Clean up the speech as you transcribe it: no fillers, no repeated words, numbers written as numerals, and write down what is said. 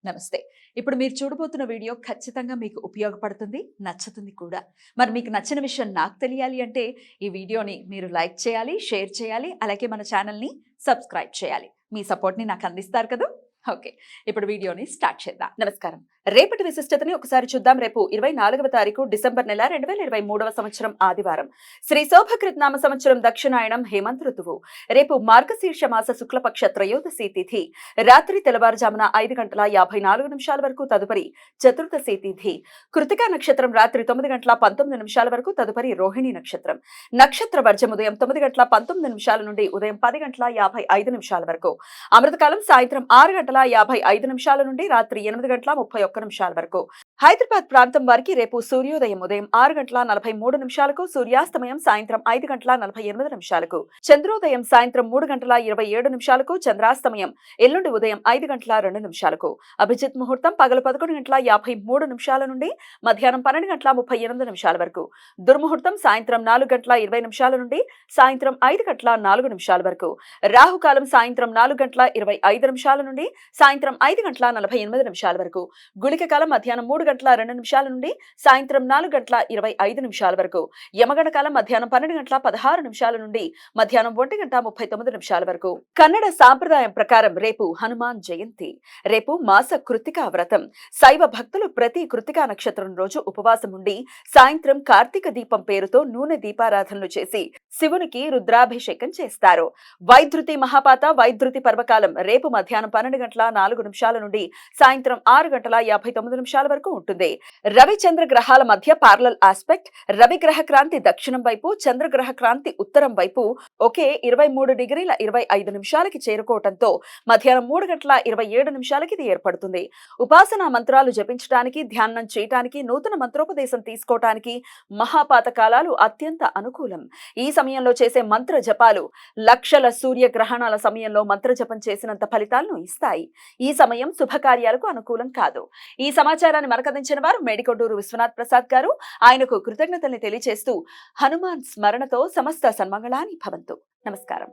నమస్తే. ఇప్పుడు మీరు చూడబోతున్న వీడియో ఖచ్చితంగా మీకు ఉపయోగపడుతుంది, నచ్చుతుంది కూడా. మరి మీకు నచ్చిన విషయం నాకు తెలియాలి అంటే ఈ వీడియోని మీరు లైక్ చేయాలి, షేర్ చేయాలి, అలాగే మన ఛానల్‌ని సబ్స్క్రైబ్ చేయాలి. మీ సపోర్ట్‌ని నాకు అందిస్తారు కదూ! ఓకే. ఇప్పుడు వీడియోని స్టార్ట్ చేద్దాం. నమస్కారం. రేపటి విశిష్టతని ఒకసారి చూద్దాం. రేపు 24వ తారీఖు డిసెంబర్ నెల 2023వ సంవత్సరం ఆదివారం. శ్రీ శోభకృత్ నామ సంవత్సరం దక్షిణాయనం హేమంత ఋతువు. రేపు మార్గశీర్ష మాస శుక్లపక్ష త్రయోదశి తిథి. రాత్రి తెల్లవారుజామున 5:54 వరకు తదుపరి చతుర్దశి తిథి. కృతికా నక్షత్రం రాత్రి 9:19 వరకు తదుపరి రోహిణి నక్షత్రం. నక్షత్ర వర్జం ఉదయం 9:19 నుండి ఉదయం 10:55 వరకు. అమృతకాలం సాయంత్రం 6:55 నుండి రాత్రి 8:31 వరకు. హైదరాబాద్ ప్రాంతం వారికి రేపు సూర్యోదయం ఉదయం 6:43 సూర్యాస్తమయం సాయంత్రం 5:48 చంద్రోదయం సాయంత్రం 3:27 చంద్రాస్తమయం ఎల్లుండి ఉదయం 5:02 అభిజిత్ ముహూర్తం పగలు 11:53 నుండి మధ్యాహ్నం 12:38 వరకు. దుర్ముహూర్తం సాయంత్రం 4:20 నుండి సాయంత్రం 5:04 వరకు. రాహుకాలం సాయంత్రం 4:25 నుండి సాయంత్రం 5:48 వరకు. గుళిక కాలం మధ్యాహ్నం 3:02 నుండి సాయంత్రం 4:25 వరకు. యమగణ కాలం మధ్యాహ్నం 12:16 నుండి మధ్యాహ్నం 1:39 వరకు. కన్నడ సాంప్రదాయం ప్రకారం రేపు హనుమాన్ జయంతి. రేపు మాస కృతికా వ్రతం. శైవ భక్తులు ప్రతి కృతికా నక్షత్రం రోజు ఉపవాసం ఉండి సాయంత్రం కార్తీక దీపం పేరుతో నూనె దీపారాధనలు చేసి శివునికి రుద్రాభిషేకం చేస్తారు. వైద్యుతి మహాపాత వైద్యుతి పర్వకాలం రేపు మధ్యాహ్నం 12:04 నుండి సాయంత్రం 6:59 వరకు ఉంటుంది. రవి చంద్ర గ్రహాల మధ్య పారలల్ ఆస్పెక్ట్. రవి గ్రహ క్రాంతి దక్షిణం వైపు, చంద్రగ్రహ క్రాంతి ఉత్తరం వైపు ఒకే 23:25 చేరుకోవడంతో మధ్యాహ్నం 3:27 ఇది ఏర్పడుతుంది. ఉపాసనా మంత్రాలు జపించడానికి, ధ్యానం చేయటానికి, నూతన మంత్రోపదేశం తీసుకోవటానికి మహాపాత కాలాలు అత్యంత అనుకూలం. ఈ సమయంలో చేసే మంత్ర జపాలు లక్షల సూర్య గ్రహణాల సమయంలో మంత్ర జపం చేసినంత ఫలితాలను ఇస్తాయి. ఈ సమయం శుభకార్యాలకు అనుకూలం కాదు. ఈ సమాచారాన్ని మనకందించిన వారు మేడికొండూరు విశ్వనాథ్ ప్రసాద్ గారు. ఆయనకు కృతజ్ఞతల్ని తెలియజేస్తూ హనుమాన్ స్మరణతో సమస్త సన్మంగళాని భవంతు. నమస్కారం.